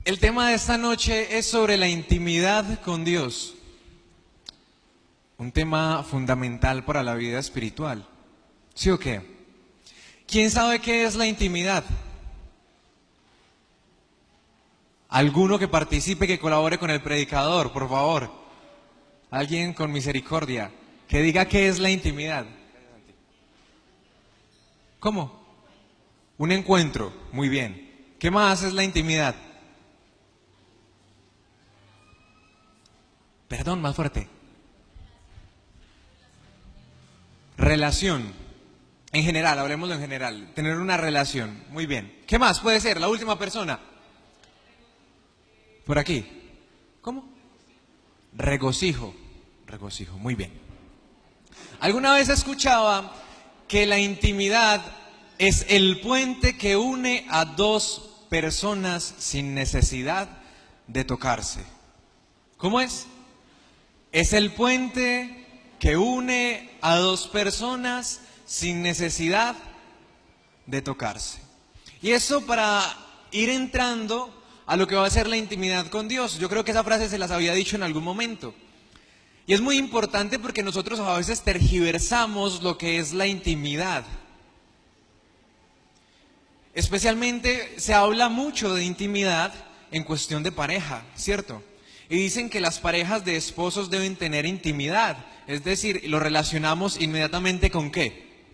El tema de esta noche es sobre la intimidad con Dios, un tema fundamental para la vida espiritual. ¿Sí o qué? ¿Quién sabe qué es la intimidad? Alguno que participe, que colabore con el predicador, por favor. Alguien con misericordia, que diga qué es la intimidad. ¿Cómo? Un encuentro, muy bien. ¿Qué más es la intimidad? Perdón, más fuerte. Relación. En general, hablemoslo en general. Tener una relación. Muy bien. ¿Qué más puede ser? La última persona. Por aquí. ¿Cómo? Regocijo. Regocijo. Muy bien. Alguna vez escuchaba que la intimidad es el puente que une a dos personas sin necesidad de tocarse. ¿Cómo es? Es el puente que une a dos personas sin necesidad de tocarse. Y eso para ir entrando a lo que va a ser la intimidad con Dios. Yo creo que esa frase se las había dicho en algún momento. Y es muy importante porque nosotros a veces tergiversamos lo que es la intimidad. Especialmente se habla mucho de intimidad en cuestión de pareja, ¿cierto? Y dicen que las parejas de esposos deben tener intimidad, es decir, lo relacionamos inmediatamente ¿con qué?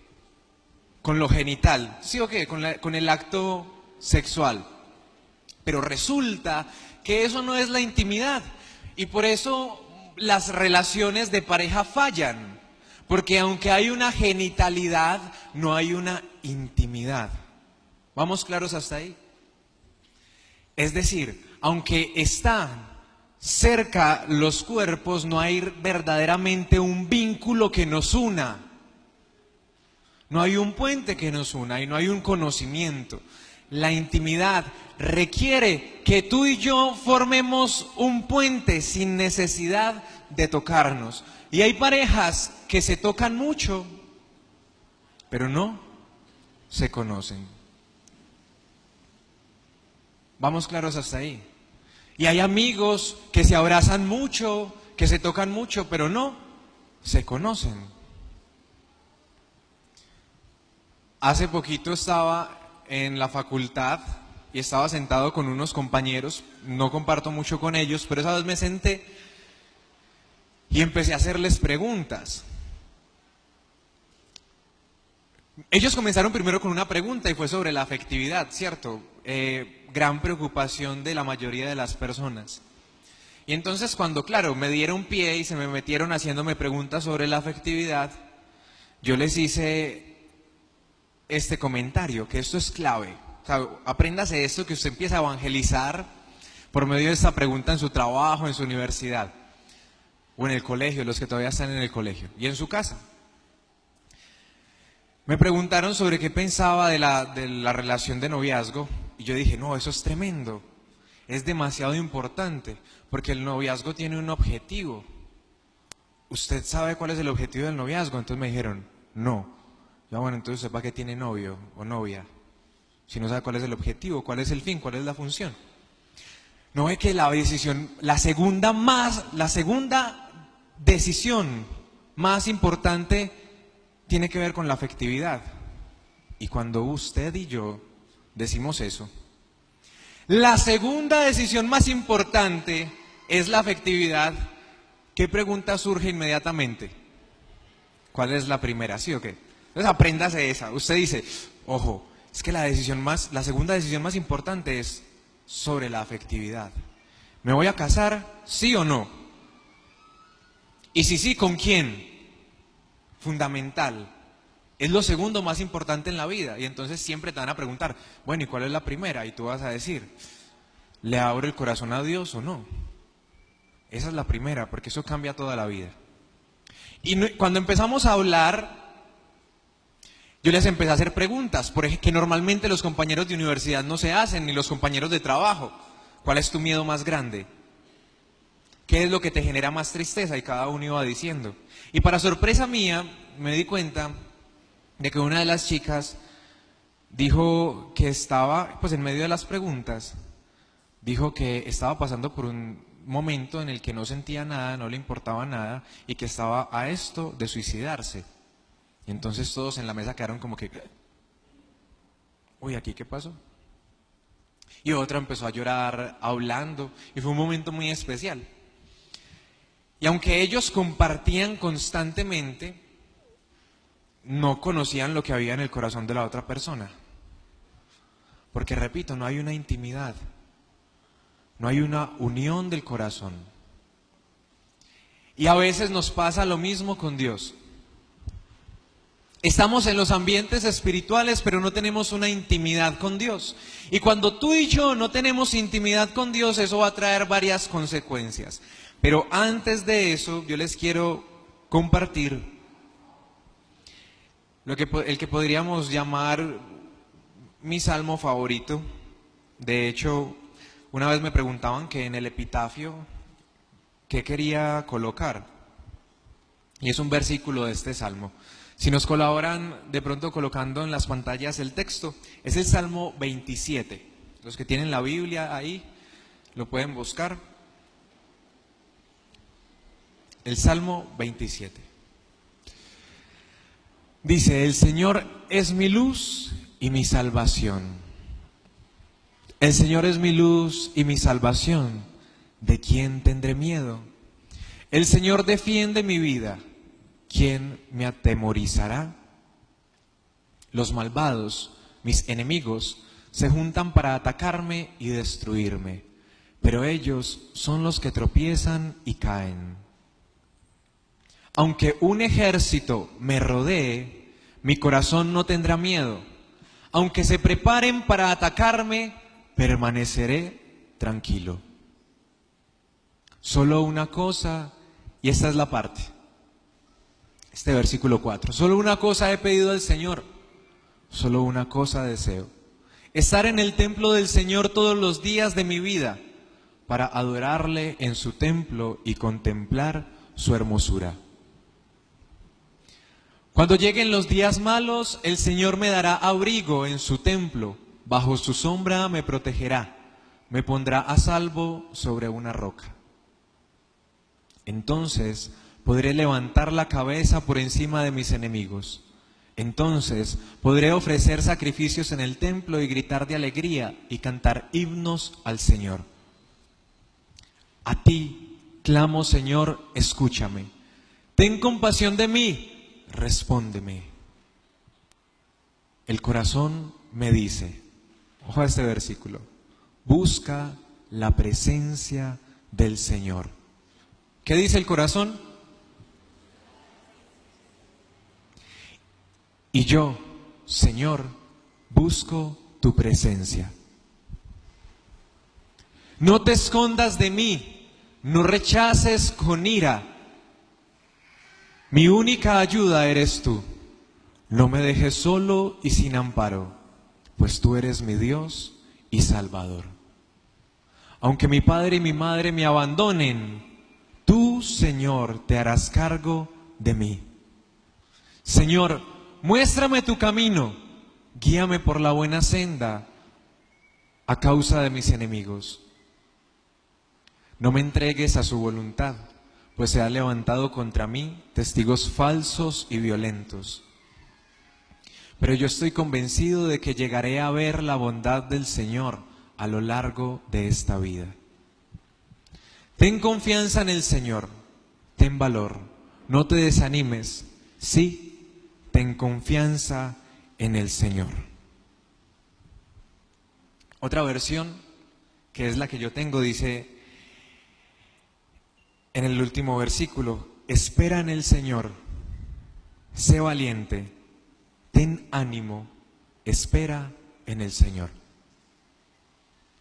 Con lo genital, ¿sí o qué? Con el acto sexual. Pero resulta que eso no es la intimidad y por eso las relaciones de pareja fallan, porque aunque hay una genitalidad, no hay una intimidad. ¿Vamos claros hasta ahí? Es decir, aunque están cerca los cuerpos, no hay verdaderamente un vínculo que nos una. No hay un puente que nos una y no hay un conocimiento. La intimidad requiere que tú y yo formemos un puente sin necesidad de tocarnos. Y hay parejas que se tocan mucho, pero no se conocen. Vamos claros hasta ahí. Y hay amigos que se abrazan mucho, que se tocan mucho, pero no se conocen. Hace poquito estaba en la facultad y estaba sentado con unos compañeros, no comparto mucho con ellos, pero esa vez me senté y empecé a hacerles preguntas. Ellos comenzaron primero con una pregunta y fue sobre la afectividad, ¿cierto? Gran preocupación de la mayoría de las personas. Y entonces cuando, claro, me dieron pie y se me metieron haciéndome preguntas sobre la afectividad, yo les hice este comentario, que esto es clave. O sea, apréndase esto, que usted empieza a evangelizar por medio de esta pregunta en su trabajo, en su universidad, o en el colegio, los que todavía están en el colegio, y en su casa. Me preguntaron sobre qué pensaba de la relación de noviazgo, y yo dije, no, eso es tremendo, es demasiado importante, porque el noviazgo tiene un objetivo. ¿Usted sabe cuál es el objetivo del noviazgo? Entonces me dijeron, no. Ya bueno, entonces ¿usted para qué tiene novio o novia? Si no sabe cuál es el objetivo, cuál es el fin, cuál es la función. No ve que la decisión, la segunda decisión más importante tiene que ver con la afectividad. Y cuando usted y yo decimos eso, la segunda decisión más importante es la afectividad, ¿qué pregunta surge inmediatamente? ¿Cuál es la primera? ¿Sí o qué? Entonces apréndase esa. Usted dice, ojo, es que la segunda decisión más importante es sobre la afectividad. ¿Me voy a casar? ¿Sí o no? Y si sí, ¿con quién? Fundamental. Es lo segundo más importante en la vida. Y entonces siempre te van a preguntar, bueno, ¿y cuál es la primera? Y tú vas a decir, ¿le abro el corazón a Dios o no? Esa es la primera, porque eso cambia toda la vida. Y cuando empezamos a hablar, yo les empecé a hacer preguntas, por ejemplo, que normalmente los compañeros de universidad no se hacen, ni los compañeros de trabajo. ¿Cuál es tu miedo más grande? ¿Qué es lo que te genera más tristeza? Y cada uno iba diciendo. Y para sorpresa mía, me di cuenta de que una de las chicas dijo que estaba, pues en medio de las preguntas, dijo que estaba pasando por un momento en el que no sentía nada, no le importaba nada y que estaba a esto de suicidarse. Y entonces todos en la mesa quedaron como que, uy, ¿aquí qué pasó? Y otra empezó a llorar hablando y fue un momento muy especial. Y aunque ellos compartían constantemente, no conocían lo que había en el corazón de la otra persona. Porque repito, no hay una intimidad, no hay una unión del corazón. Y a veces nos pasa lo mismo con Dios. Estamos en los ambientes espirituales, pero no tenemos una intimidad con Dios. Y cuando tú y yo no tenemos intimidad con Dios, eso va a traer varias consecuencias. Pero antes de eso, yo les quiero compartir el que podríamos llamar mi salmo favorito. De hecho, una vez me preguntaban que en el epitafio, ¿qué quería colocar? Y es un versículo de este salmo. Si nos colaboran de pronto colocando en las pantallas el texto, es el Salmo 27. Los que tienen la Biblia ahí lo pueden buscar. El Salmo 27. Dice, el Señor es mi luz y mi salvación. El Señor es mi luz y mi salvación. ¿De quién tendré miedo? El Señor defiende mi vida. ¿Quién me atemorizará? Los malvados, mis enemigos, se juntan para atacarme y destruirme, pero ellos son los que tropiezan y caen. Aunque un ejército me rodee, mi corazón no tendrá miedo. Aunque se preparen para atacarme, permaneceré tranquilo. Solo una cosa, y esta es la parte. Este versículo 4. Solo una cosa he pedido al Señor, solo una cosa deseo. Estar en el templo del Señor todos los días de mi vida, para adorarle en su templo y contemplar su hermosura. Cuando lleguen los días malos, el Señor me dará abrigo en su templo, bajo su sombra me protegerá, me pondrá a salvo sobre una roca. Entonces podré levantar la cabeza por encima de mis enemigos. Entonces podré ofrecer sacrificios en el templo y gritar de alegría y cantar himnos al Señor. A ti clamo, Señor, escúchame. Ten compasión de mí, respóndeme. El corazón me dice, ojo a este versículo, busca la presencia del Señor. ¿Qué dice el corazón? Y yo, Señor, busco tu presencia. No te escondas de mí, no rechaces con ira. Mi única ayuda eres tú. No me dejes solo y sin amparo, pues tú eres mi Dios y Salvador. Aunque mi padre y mi madre me abandonen, tú, Señor, te harás cargo de mí. Señor, muéstrame tu camino, guíame por la buena senda a causa de mis enemigos. No me entregues a su voluntad, pues se han levantado contra mí testigos falsos y violentos. Pero yo estoy convencido de que llegaré a ver la bondad del Señor a lo largo de esta vida. Ten confianza en el Señor, ten valor, no te desanimes, sí, ten confianza en el Señor. Otra versión, que es la que yo tengo, dice en el último versículo, espera en el Señor, sé valiente, ten ánimo, espera en el Señor.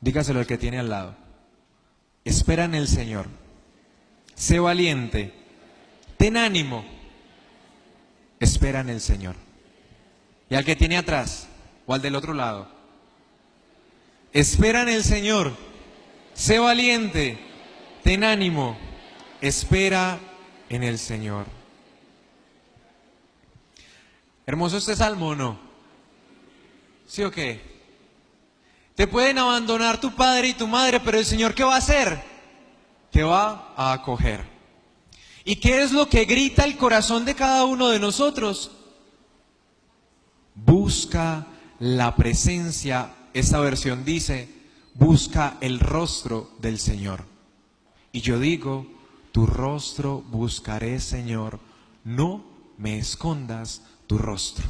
Dígaselo al que tiene al lado. Espera en el Señor, sé valiente, ten ánimo, espera en el Señor. Y al que tiene atrás, o al del otro lado, espera en el Señor, sé valiente, ten ánimo, espera en el Señor. ¿Hermoso este salmo o no? ¿Sí o qué? Te pueden abandonar tu padre y tu madre, pero el Señor, ¿qué va a hacer? Te va a acoger. ¿Y qué es lo que grita el corazón de cada uno de nosotros? Busca la presencia. Esta versión dice, busca el rostro del Señor. Y yo digo, tu rostro buscaré, Señor, no me escondas tu rostro.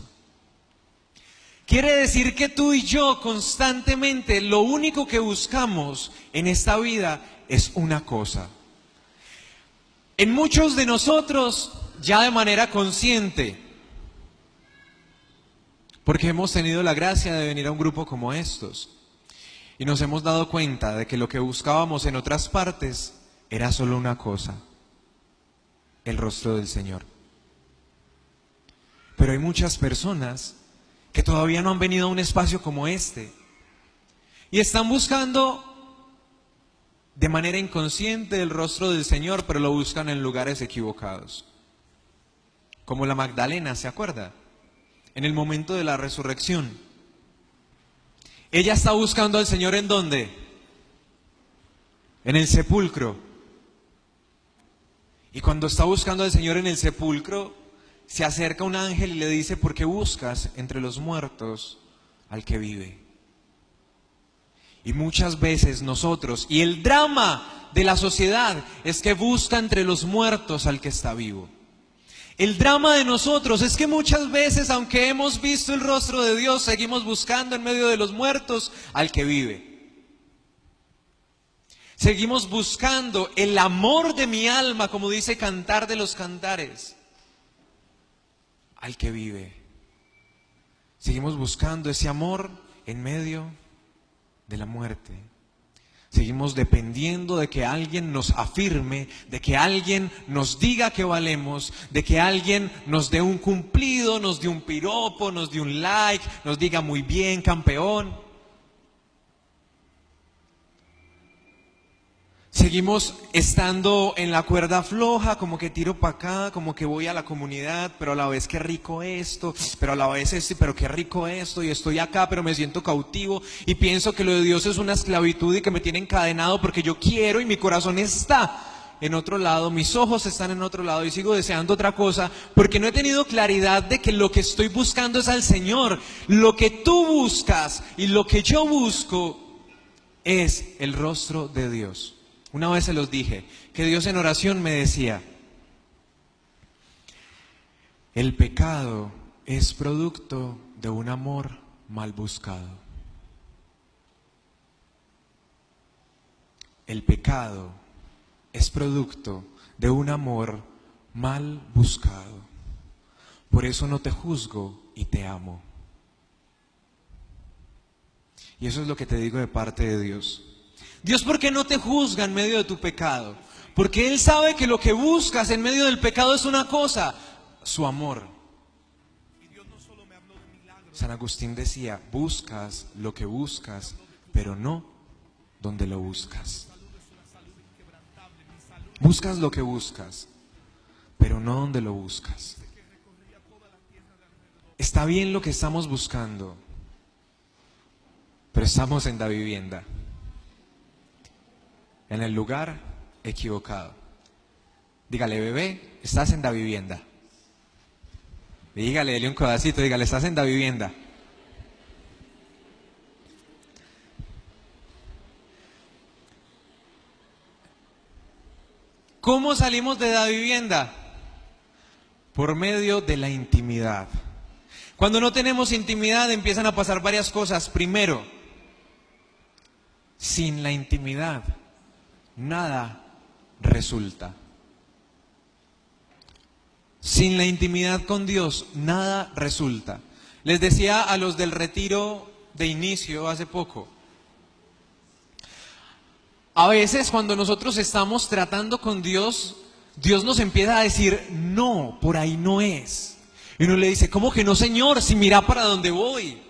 Quiere decir que tú y yo constantemente lo único que buscamos en esta vida es una cosa. En muchos de nosotros, ya de manera consciente, porque hemos tenido la gracia de venir a un grupo como estos, y nos hemos dado cuenta de que lo que buscábamos en otras partes era solo una cosa, el rostro del Señor. Pero hay muchas personas que todavía no han venido a un espacio como este y están buscando de manera inconsciente el rostro del Señor, pero lo buscan en lugares equivocados. Como la Magdalena, ¿se acuerda? En el momento de la resurrección. Ella está buscando al Señor ¿en dónde? En el sepulcro. Y cuando está buscando al Señor en el sepulcro, se acerca un ángel y le dice, ¿por qué buscas entre los muertos al que vive? Y muchas veces nosotros, y el drama de la sociedad es que busca entre los muertos al que está vivo. El drama de nosotros es que muchas veces, aunque hemos visto el rostro de Dios, seguimos buscando en medio de los muertos al que vive. Seguimos buscando el amor de mi alma, como dice Cantar de los Cantares, al que vive. Seguimos buscando ese amor en medio de la muerte. Seguimos dependiendo de que alguien nos afirme, de que alguien nos diga que valemos, de que alguien nos dé un cumplido, nos dé un piropo, nos dé un like, nos diga muy bien, campeón. Seguimos estando en la cuerda floja, como que tiro para acá, como que voy a la comunidad, pero a la vez qué rico esto, pero a la vez pero qué rico esto, y estoy acá, pero me siento cautivo, y pienso que lo de Dios es una esclavitud y que me tiene encadenado porque yo quiero y mi corazón está en otro lado, mis ojos están en otro lado y sigo deseando otra cosa, porque no he tenido claridad de que lo que estoy buscando es al Señor. Lo que tú buscas y lo que yo busco es el rostro de Dios. Una vez se los dije, que Dios en oración me decía, el pecado es producto de un amor mal buscado. El pecado es producto de un amor mal buscado. Por eso no te juzgo y te amo. Y eso es lo que te digo de parte de Dios. Dios, ¿por qué no te juzga en medio de tu pecado? Porque Él sabe que lo que buscas en medio del pecado es una cosa, su amor. San Agustín decía, buscas lo que buscas, pero no donde lo buscas. Buscas lo que buscas, pero no donde lo buscas. Está bien lo que estamos buscando, pero estamos en la vivienda. En el lugar equivocado. Dígale, bebé, estás en la vivienda. Dígale, dele un codacito, dígale, estás en la vivienda. ¿Cómo salimos de la vivienda? Por medio de la intimidad. Cuando no tenemos intimidad empiezan a pasar varias cosas. Primero, sin la intimidad nada resulta. Sin la intimidad con Dios, nada resulta. Les decía a los del retiro de inicio hace poco, a veces cuando nosotros estamos tratando con Dios, Dios nos empieza a decir, no, por ahí no es. Y uno le dice, ¿cómo que no, Señor? Si mira para dónde voy.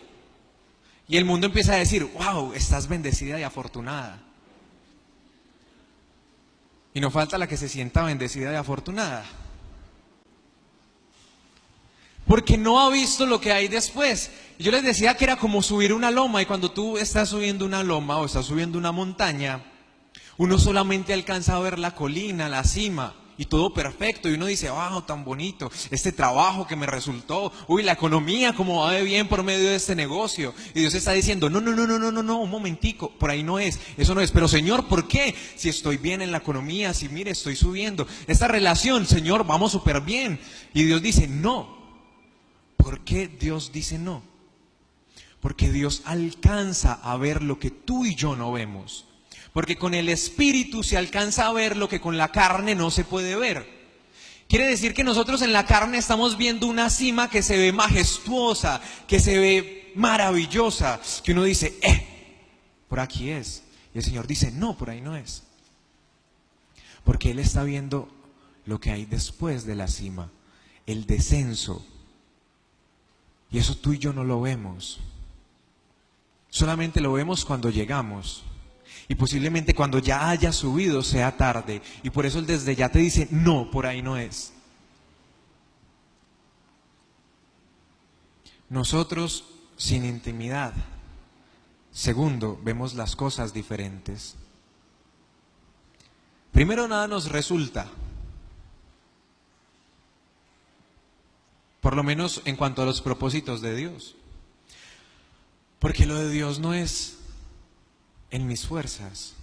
Y el mundo empieza a decir, wow, estás bendecida y afortunada. Y no falta la que se sienta bendecida y afortunada. porque no ha visto lo que hay después. Y yo les decía que era como subir una loma, y cuando tú estás subiendo una loma o estás subiendo una montaña, uno solamente alcanza a ver la colina, la cima, y todo perfecto, y uno dice, wow, tan bonito, este trabajo que me resultó, uy, la economía como va de bien por medio de este negocio. Y Dios está diciendo, no, un momentico, por ahí no es, eso no es. Pero Señor, ¿por qué? Si estoy bien en la economía, si mire, estoy subiendo. Esta relación, Señor, vamos súper bien. Y Dios dice, no. ¿Por qué Dios dice no? Porque Dios alcanza a ver lo que tú y yo no vemos. Porque con el Espíritu se alcanza a ver lo que con la carne no se puede ver. Quiere decir que nosotros en la carne estamos viendo una cima que se ve majestuosa, que se ve maravillosa, que uno dice, por aquí es. Y el Señor dice, no, por ahí no es. Porque Él está viendo lo que hay después de la cima, el descenso. Y eso tú y yo no lo vemos. Solamente lo vemos cuando llegamos. Y posiblemente cuando ya haya subido sea tarde. Y por eso Él desde ya te dice, no, por ahí no es. Nosotros sin intimidad. Segundo, vemos las cosas diferentes. Primero, nada nos resulta. Por lo menos en cuanto a los propósitos de Dios. Porque lo de Dios no es en mis fuerzas.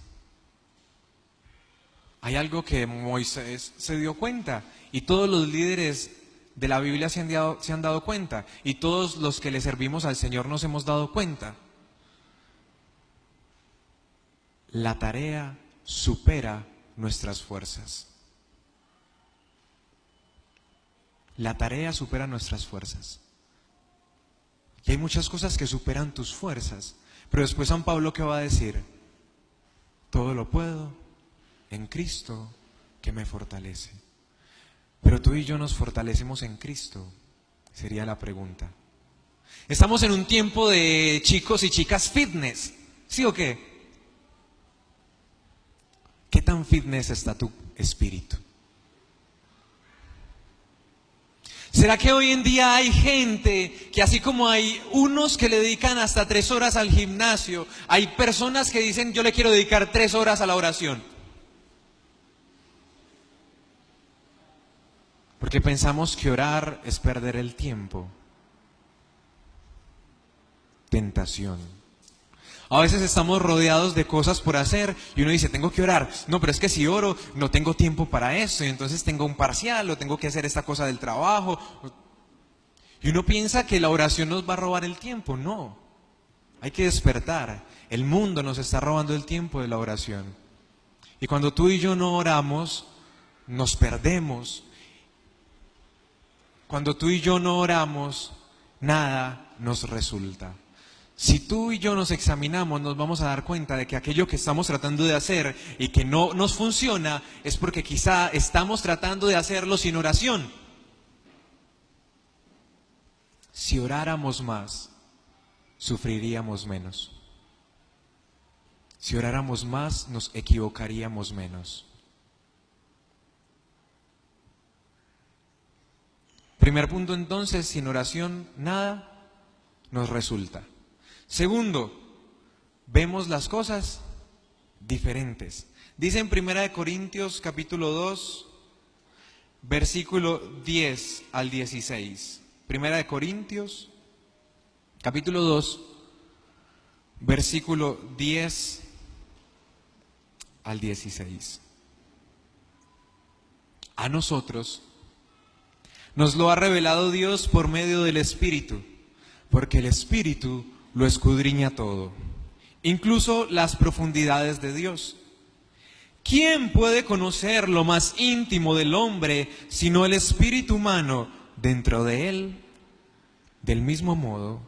Hay algo que Moisés se dio cuenta, y todos los líderes de la Biblia se han dado cuenta, y todos los que le servimos al Señor nos hemos dado cuenta. La tarea supera nuestras fuerzas. La tarea supera nuestras fuerzas. Y hay muchas cosas que superan tus fuerzas. Pero después San Pablo, ¿qué va a decir? Todo lo puedo en Cristo que me fortalece. Pero tú y yo nos fortalecemos en Cristo, sería la pregunta. Estamos en un tiempo de chicos y chicas fitness, ¿sí o qué? ¿Qué tan fitness está tu espíritu? ¿Será que hoy en día hay gente que, así como hay unos que le dedican hasta 3 horas al gimnasio, hay personas que dicen, yo le quiero dedicar 3 horas a la oración? Porque pensamos que orar es perder el tiempo. Tentación. A veces estamos rodeados de cosas por hacer y uno dice, tengo que orar. No, pero es que si oro no tengo tiempo para eso, y entonces tengo un parcial o tengo que hacer esta cosa del trabajo. Y uno piensa que la oración nos va a robar el tiempo. No, hay que despertar. El mundo nos está robando el tiempo de la oración. Y cuando tú y yo no oramos, nos perdemos. Cuando tú y yo no oramos, nada nos resulta. Si tú y yo nos examinamos, nos vamos a dar cuenta de que aquello que estamos tratando de hacer y que no nos funciona es porque quizá estamos tratando de hacerlo sin oración. Si oráramos más, sufriríamos menos. Si oráramos más, nos equivocaríamos menos. Primer punto entonces, sin oración nada nos resulta. Segundo, vemos las cosas diferentes. Dice en 1 Corintios capítulo 2, versículo 10 al 16. 1 Corintios capítulo 2, versículo 10 al 16. A nosotros nos lo ha revelado Dios por medio del Espíritu, porque el Espíritu lo escudriña todo, incluso las profundidades de Dios. ¿Quién puede conocer lo más íntimo del hombre sino el espíritu humano dentro de él? Del mismo modo,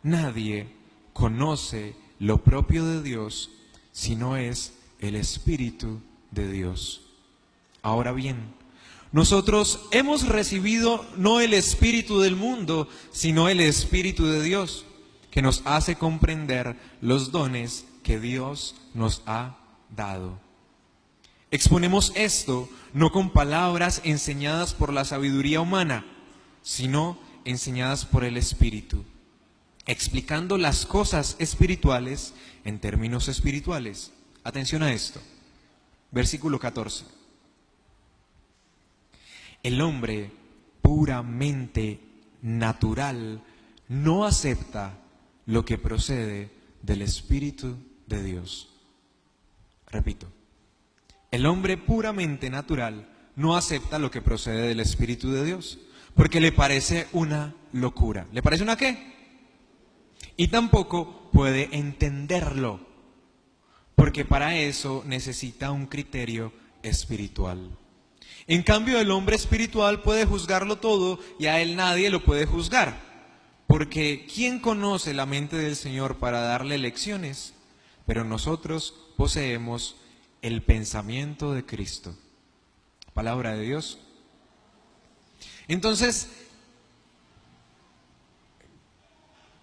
nadie conoce lo propio de Dios sino es el Espíritu de Dios. Ahora bien, nosotros hemos recibido no el espíritu del mundo, sino el Espíritu de Dios, que nos hace comprender los dones que Dios nos ha dado. Exponemos esto no con palabras enseñadas por la sabiduría humana, sino enseñadas por el Espíritu, explicando las cosas espirituales en términos espirituales. Atención a esto. Versículo 14. El hombre puramente natural no acepta lo que procede del Espíritu de Dios. Repito, el hombre puramente natural no acepta lo que procede del Espíritu de Dios, porque le parece una locura. ¿Le parece una qué? Y tampoco puede entenderlo, porque para eso necesita un criterio espiritual. En cambio, el hombre espiritual puede juzgarlo todo y a él nadie lo puede juzgar, porque ¿quién conoce la mente del Señor para darle lecciones? Pero nosotros poseemos el pensamiento de Cristo. Palabra de Dios. Entonces,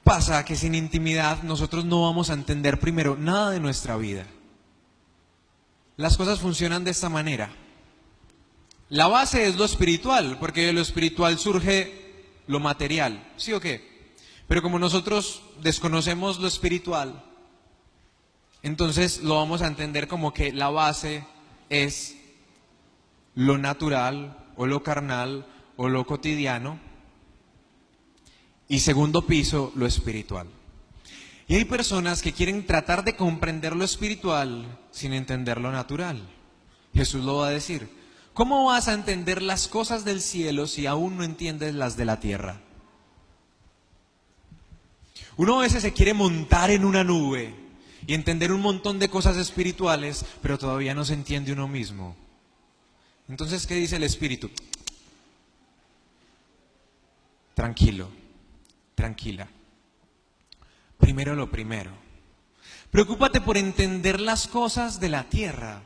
pasa que sin intimidad nosotros no vamos a entender primero nada de nuestra vida. Las cosas funcionan de esta manera. La base es lo espiritual, porque de lo espiritual surge lo material, ¿sí o qué? Pero como nosotros desconocemos lo espiritual, entonces lo vamos a entender como que la base es lo natural o lo carnal o lo cotidiano, y segundo piso, lo espiritual. Y hay personas que quieren tratar de comprender lo espiritual sin entender lo natural. Jesús lo va a decir. ¿Cómo vas a entender las cosas del cielo si aún no entiendes las de la tierra? Uno a veces se quiere montar en una nube y entender un montón de cosas espirituales, pero todavía no se entiende uno mismo. Entonces, ¿qué dice el Espíritu? Tranquilo, tranquila. Primero lo primero. Preocúpate por entender las cosas de la tierra.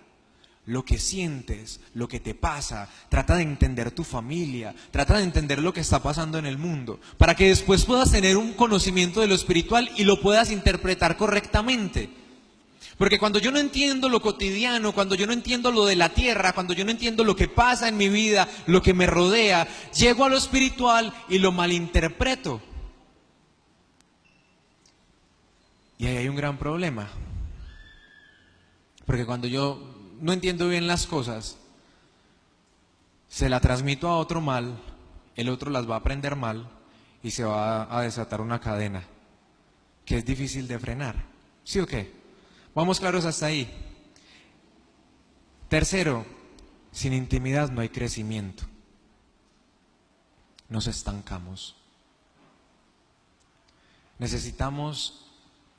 Lo que sientes, lo que te pasa, trata de entender tu familia, trata de entender lo que está pasando en el mundo, para que después puedas tener un conocimiento de lo espiritual y lo puedas interpretar correctamente. Porque cuando yo no entiendo lo cotidiano, cuando yo no entiendo lo de la tierra, cuando yo no entiendo lo que pasa en mi vida, lo que me rodea, llego a lo espiritual y lo malinterpreto. Y ahí hay un gran problema. Porque cuando yo no entiendo bien las cosas, se la transmito a otro mal, el otro las va a aprender mal y se va a desatar una cadena que es difícil de frenar. ¿Sí o qué? Vamos claros hasta ahí. Tercero, sin intimidad no hay crecimiento. Nos estancamos. Necesitamos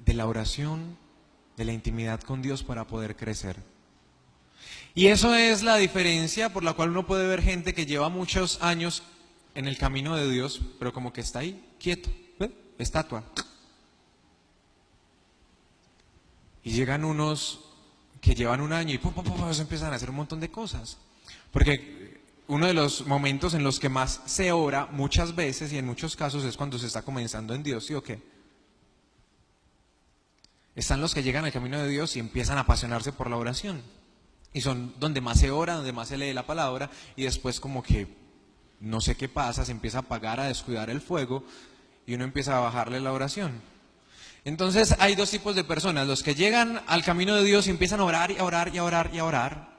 de la oración, de la intimidad con Dios para poder crecer. Y eso es la diferencia por la cual uno puede ver gente que lleva muchos años en el camino de Dios, pero como que está ahí, quieto, ¿ve? Estatua. Y llegan unos que llevan un año y se empiezan a hacer un montón de cosas. Porque uno de los momentos en los que más se ora muchas veces y en muchos casos es cuando se está comenzando en Dios, ¿sí o qué? Están los que llegan al camino de Dios y empiezan a apasionarse por la oración. Y son donde más se ora, donde más se lee la palabra, y después como que no sé qué pasa, se empieza a apagar, a descuidar el fuego, y uno empieza a bajarle la oración. Entonces hay dos tipos de personas, los que llegan al camino de Dios y empiezan a orar y a orar y a orar y a orar,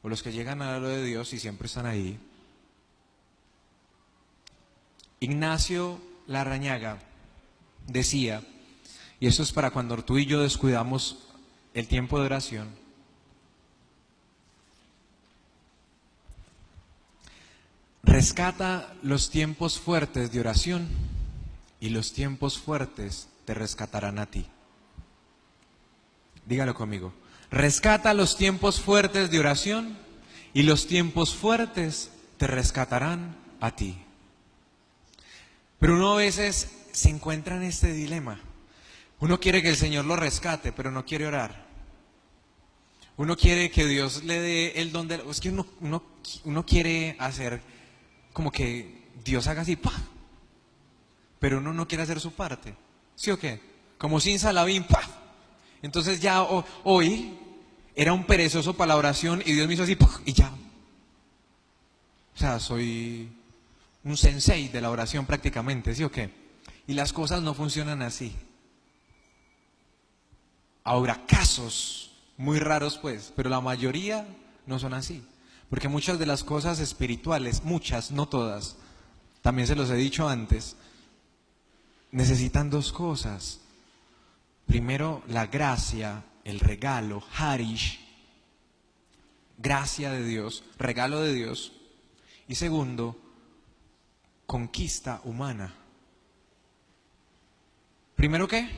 o los que llegan a lo de Dios y siempre están ahí. Ignacio Larrañaga decía, y eso es para cuando tú y yo descuidamos el tiempo de oración: rescata los tiempos fuertes de oración y los tiempos fuertes te rescatarán a ti. Dígalo conmigo. Rescata los tiempos fuertes de oración y los tiempos fuertes te rescatarán a ti. Pero uno a veces se encuentra en este dilema. Uno quiere que el Señor lo rescate, pero no quiere orar. Uno quiere que Dios le dé el don de... Es que uno quiere hacer como que Dios haga así, ¡pah! Pero uno no quiere hacer su parte. ¿Sí o qué? Como sin Salabín, ¡pah! Entonces ya hoy era un perezoso para la oración y Dios me hizo así, ¡pah! Y ya. O sea, soy un sensei de la oración prácticamente, ¿sí o qué? Y las cosas no funcionan así. Ahora, casos muy raros pues, pero la mayoría no son así. Porque muchas de las cosas espirituales, muchas, no todas, también se los he dicho antes, necesitan dos cosas. Primero, la gracia, el regalo, harish, gracia de Dios, regalo de Dios. Y segundo, conquista humana. Primero, ¿qué?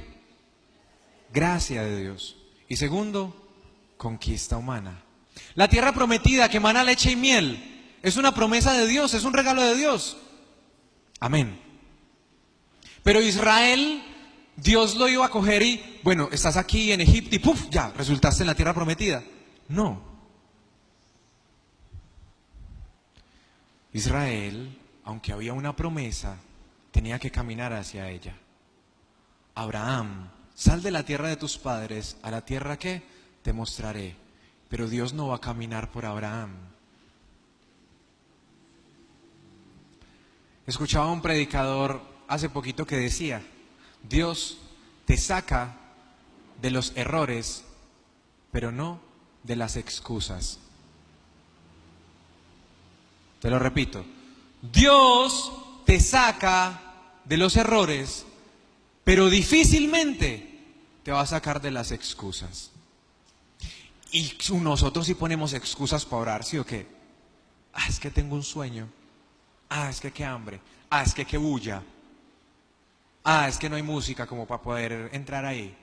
Gracia de Dios. Y segundo, conquista humana. La tierra prometida que emana leche y miel es una promesa de Dios, es un regalo de Dios. Amén. Pero Israel, Dios lo iba a coger y, bueno, estás aquí en Egipto y ¡puf! Ya, resultaste en la tierra prometida. No. Israel, aunque había una promesa, tenía que caminar hacia ella. Abraham, sal de la tierra de tus padres a la tierra que te mostraré. Pero Dios no va a caminar por Abraham. Escuchaba a un predicador hace poquito que decía, Dios te saca de los errores, pero no de las excusas. Te lo repito, Dios te saca de los errores, pero difícilmente te va a sacar de las excusas. Y nosotros sí ponemos excusas para orar, ¿sí o qué? Ah, es que tengo un sueño. Ah, es que qué hambre. Ah, es que qué bulla. Ah, es que no hay música como para poder entrar ahí.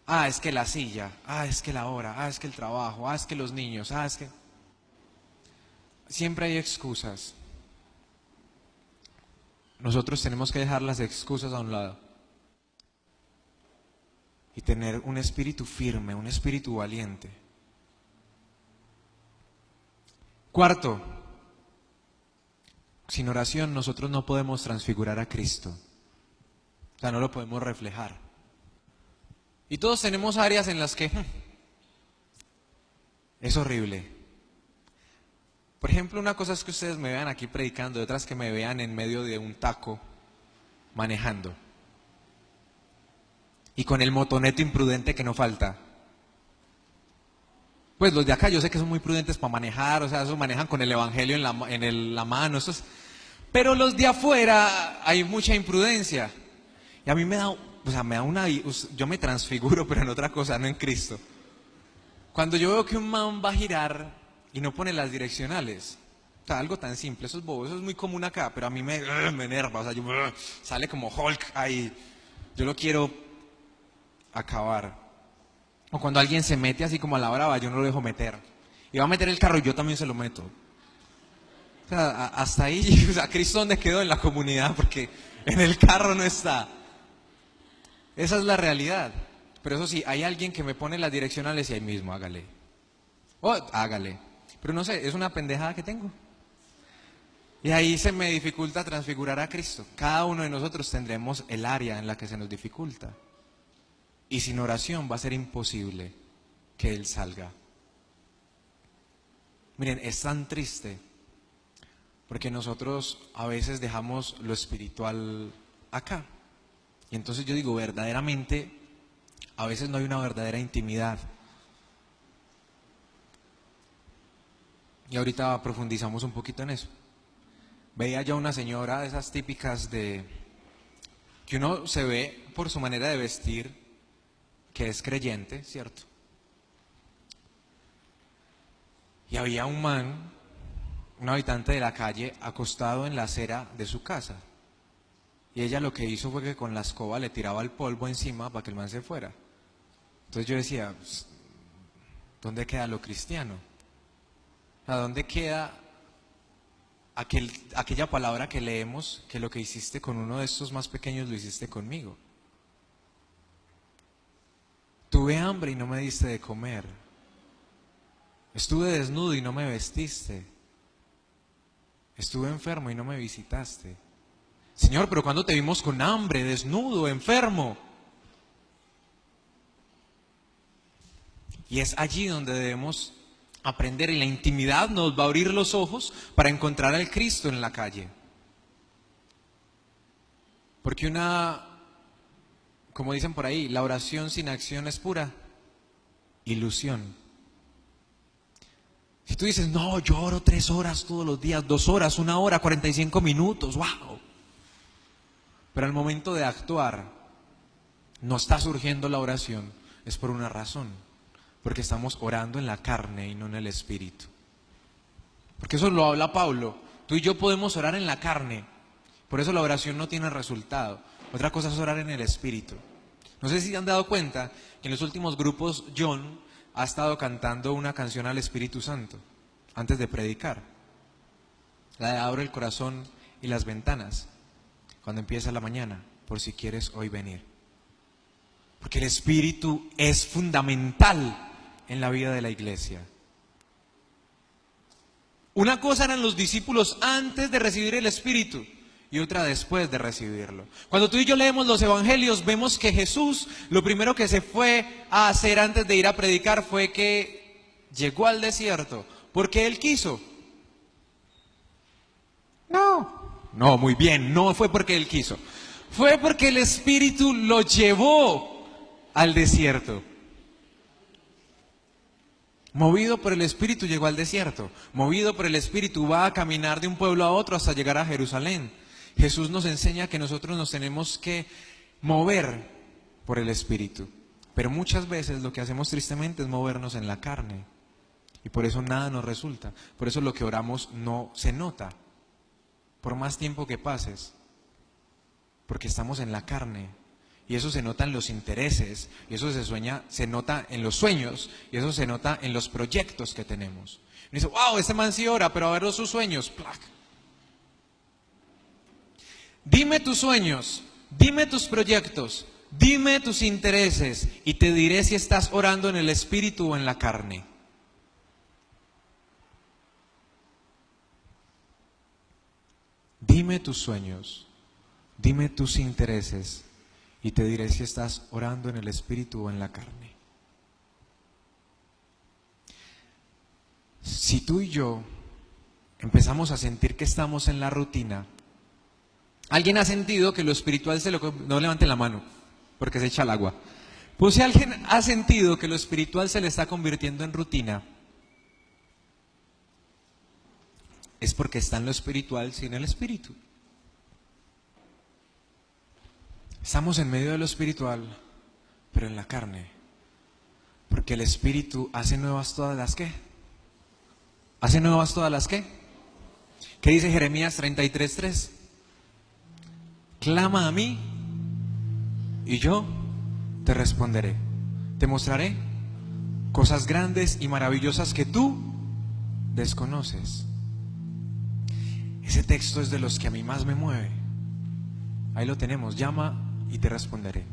Ah, es que la silla. Ah, es que la hora. Ah, es que el trabajo. Ah, es que los niños. Ah, es que... Siempre hay excusas. Nosotros tenemos que dejar las excusas a un lado y tener un espíritu firme, un espíritu valiente. Cuarto, sin oración nosotros no podemos transfigurar a Cristo. O sea, no lo podemos reflejar. Y todos tenemos áreas en las que es horrible. Por ejemplo, una cosa es que ustedes me vean aquí predicando, y otras que me vean en medio de un taco manejando. Y con el motoneto imprudente que no falta. Pues los de acá yo sé que son muy prudentes para manejar, o sea, esos manejan con el evangelio en la mano. Pero los de afuera hay mucha imprudencia. Y a mí me da, o sea, yo me transfiguro, pero en otra cosa, no en Cristo. Cuando yo veo que un man va a girar y no pone las direccionales, o sea, algo tan simple, eso es bobo, eso es muy común acá, pero a mí me enerva, o sea, sale como Hulk ahí, yo lo quiero acabar. O cuando alguien se mete así como a la brava, yo no lo dejo meter. Y va a meter el carro y yo también se lo meto. O sea, hasta ahí, o sea, Cristo ¿dónde quedó en la comunidad? Porque en el carro no está. Esa es la realidad. Pero eso sí, hay alguien que me pone las direccionales y ahí mismo, hágale. Oh, hágale. Pero no sé, es una pendejada que tengo. Y ahí se me dificulta transfigurar a Cristo. Cada uno de nosotros tendremos el área en la que se nos dificulta. Y sin oración va a ser imposible que Él salga. Miren, es tan triste porque nosotros a veces dejamos lo espiritual acá. Y entonces yo digo, verdaderamente, a veces no hay una verdadera intimidad. Y ahorita profundizamos un poquito en eso. Veía yo una señora de esas típicas de que uno se ve por su manera de vestir que es creyente, ¿cierto? Y había un man, un habitante de la calle, acostado en la acera de su casa. Y ella lo que hizo fue que con la escoba le tiraba el polvo encima para que el man se fuera. Entonces yo decía, pues, ¿dónde queda lo cristiano? ¿A dónde queda aquella palabra que leemos, que lo que hiciste con uno de estos más pequeños lo hiciste conmigo? Tuve hambre y no me diste de comer. Estuve desnudo y no me vestiste. Estuve enfermo y no me visitaste. Señor, pero ¿cuándo te vimos con hambre, desnudo, enfermo? Y es allí donde debemos aprender y la intimidad nos va a abrir los ojos para encontrar al Cristo en la calle. Porque como dicen por ahí, la oración sin acción es pura ilusión. Si tú dices, no, yo oro 3 horas todos los días, 2 horas, 1 hora, 45 minutos, wow. Pero al momento de actuar, no está surgiendo la oración, es por una razón. Porque estamos orando en la carne y no en el espíritu. Porque eso lo habla Pablo. Tú y yo podemos orar en la carne. Por eso la oración no tiene resultado. Otra cosa es orar en el espíritu. No sé si se han dado cuenta que en los últimos grupos John ha estado cantando una canción al Espíritu Santo antes de predicar. La de Abro el corazón y las ventanas, cuando empieza la mañana, por si quieres hoy venir. Porque el Espíritu es fundamental en la vida de la iglesia. Una cosa eran los discípulos antes de recibir el Espíritu y otra después de recibirlo. Cuando tú y yo leemos los evangelios, vemos que Jesús, lo primero que se fue a hacer antes de ir a predicar fue que llegó al desierto, porque Él quiso. No, muy bien, no fue porque Él quiso. Fue porque el Espíritu lo llevó al desierto. Movido por el Espíritu llegó al desierto. Movido por el Espíritu va a caminar de un pueblo a otro hasta llegar a Jerusalén. Jesús nos enseña que nosotros nos tenemos que mover por el Espíritu. Pero muchas veces lo que hacemos tristemente es movernos en la carne. Y por eso nada nos resulta. Por eso lo que oramos no se nota. Por más tiempo que pases. Porque estamos en la carne. Y eso se nota en los intereses. Y eso se nota en los sueños. Y eso se nota en los proyectos que tenemos. Y dice, wow, este man sí ora, pero a ver sus sueños. ¡Plac! Dime tus sueños, dime tus proyectos, dime tus intereses y te diré si estás orando en el espíritu o en la carne. Dime tus sueños, dime tus intereses y te diré si estás orando en el espíritu o en la carne. Si tú y yo empezamos a sentir que estamos en la rutina, ¿alguien ha sentido que lo espiritual no levanten la mano, porque se echa al agua? Pues si alguien ha sentido que lo espiritual se le está convirtiendo en rutina, es porque está en lo espiritual sin el espíritu. Estamos en medio de lo espiritual, pero en la carne. Porque el espíritu hace nuevas todas las ¿qué? ¿Hace nuevas todas las qué? ¿Qué dice Jeremías 33:3? Clama a mí y yo te responderé. Te mostraré cosas grandes y maravillosas que tú desconoces. Ese texto es de los que a mí más me mueve. Ahí lo tenemos, llama y te responderé.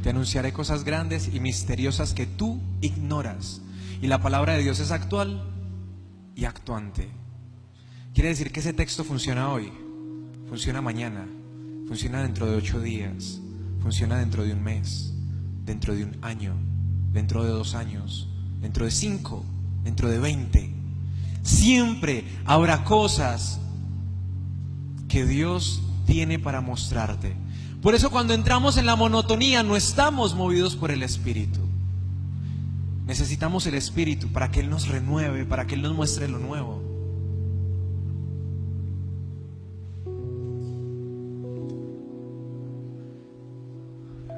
Te anunciaré cosas grandes y misteriosas que tú ignoras. Y la palabra de Dios es actual y actuante. Quiere decir que ese texto funciona hoy, funciona mañana, funciona dentro de 8 días, funciona dentro de un mes, dentro de un año, dentro de 2 años, dentro de 5, dentro de 20. Siempre habrá cosas que Dios tiene para mostrarte. Por eso cuando entramos en la monotonía no estamos movidos por el Espíritu. Necesitamos el Espíritu para que Él nos renueve, para que Él nos muestre lo nuevo.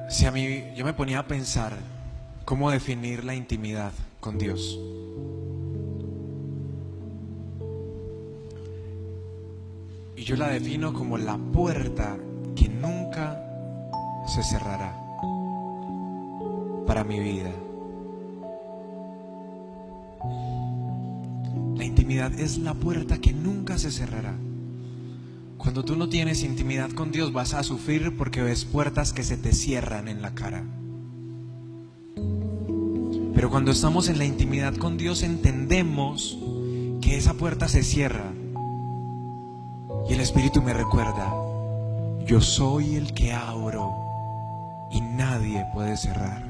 Si a mí yo me ponía a pensar cómo definir la intimidad con Dios. Y yo la defino como la puerta que nunca se cerrará para mi vida. La intimidad es la puerta que nunca se cerrará. Cuando tú no tienes intimidad con Dios vas a sufrir porque ves puertas que se te cierran en la cara. Pero cuando estamos en la intimidad con Dios entendemos que esa puerta se cierra. Y el Espíritu me recuerda, yo soy el que abro y nadie puede cerrar.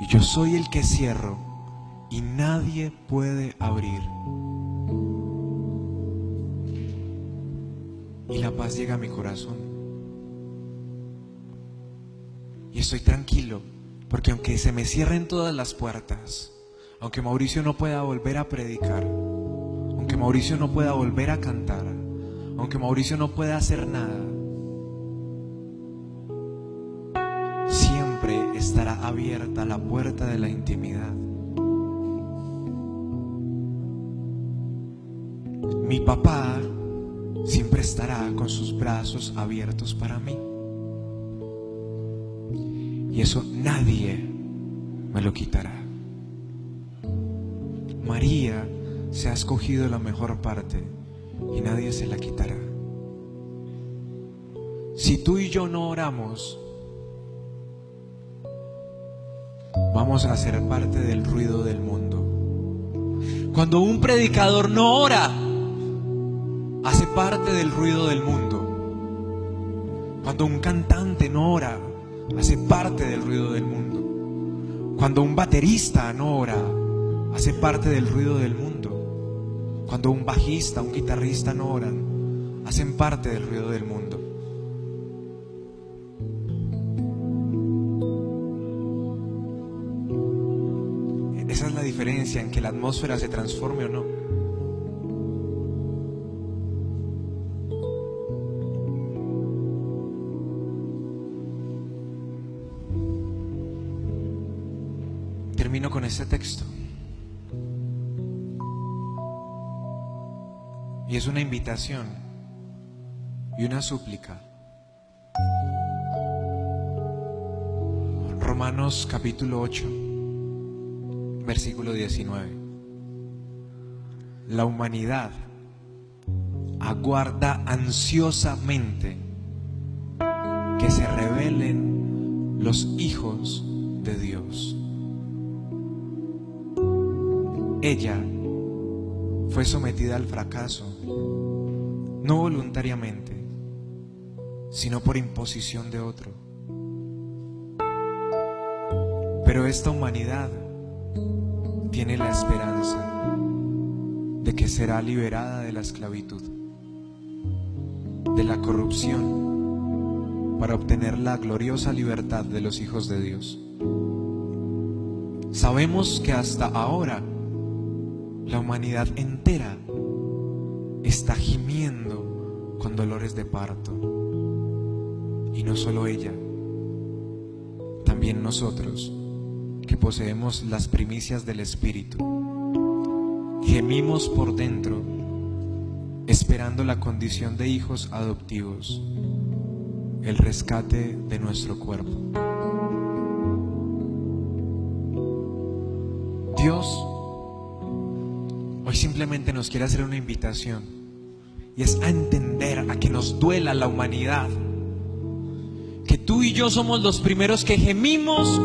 Y yo soy el que cierro y nadie puede abrir. Y la paz llega a mi corazón. Y estoy tranquilo, porque aunque se me cierren todas las puertas, aunque Mauricio no pueda volver a predicar, aunque Mauricio no pueda volver a cantar, aunque Mauricio no pueda hacer nada, siempre estará abierta la puerta de la intimidad. Mi papá siempre estará con sus brazos abiertos para mí. Y eso nadie me lo quitará. María se ha escogido la mejor parte y nadie se la quitará. Si tú y yo no oramos, vamos a ser parte del ruido del mundo. Cuando un predicador no ora, hace parte del ruido del mundo. Cuando un cantante no ora, hace parte del ruido del mundo. Cuando un baterista no ora, hace parte del ruido del mundo. Cuando un bajista, un guitarrista no oran, hacen parte del ruido del mundo. Esa es la diferencia en que la atmósfera se transforme o no. Termino con este texto. Y es una invitación y una súplica. Romanos capítulo 8, versículo 19. La humanidad aguarda ansiosamente que se revelen los hijos de Dios. Ella fue sometida al fracaso, no voluntariamente, sino por imposición de otro. Pero esta humanidad tiene la esperanza de que será liberada de la esclavitud, de la corrupción, para obtener la gloriosa libertad de los hijos de Dios. Sabemos que hasta ahora la humanidad entera está gimiendo con dolores de parto. Y no solo ella, también nosotros, que poseemos las primicias del Espíritu, gemimos por dentro, esperando la condición de hijos adoptivos, el rescate de nuestro cuerpo. Dios hoy simplemente nos quiere hacer una invitación, y es a entender, a que nos duela la humanidad, que tú y yo somos los primeros que gemimos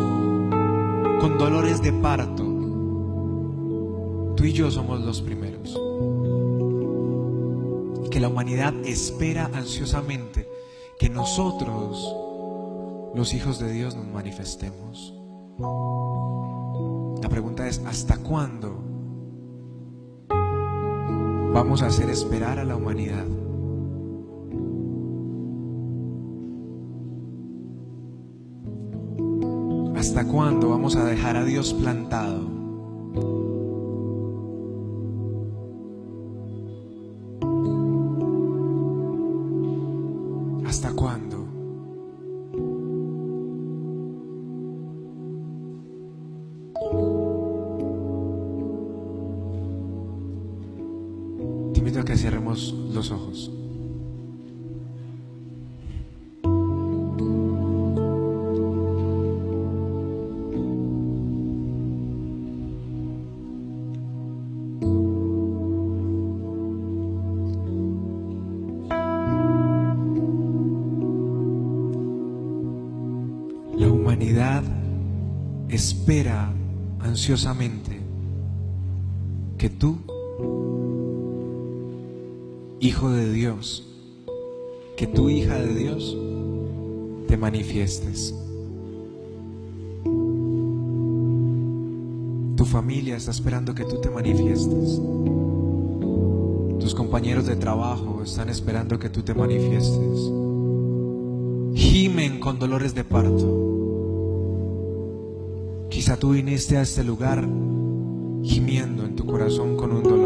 con dolores de parto. Tú y yo somos los primeros. Y que la humanidad espera ansiosamente que nosotros, los hijos de Dios, nos manifestemos. La pregunta es, ¿hasta cuándo vamos a hacer esperar a la humanidad? ¿Hasta cuándo vamos a dejar a Dios plantado? ¿Hasta cuándo? Te invito a que cerremos los ojos. La humanidad espera ansiosamente que tú, hijo de Dios, que tú, hija de Dios, te manifiestes. Tu Tu familia está esperando que tú te manifiestes. Tus compañeros de trabajo están esperando que tú te manifiestes. Gimen con dolores de parto. Quizá tú viniste a este lugar gimiendo en tu corazón con un dolor.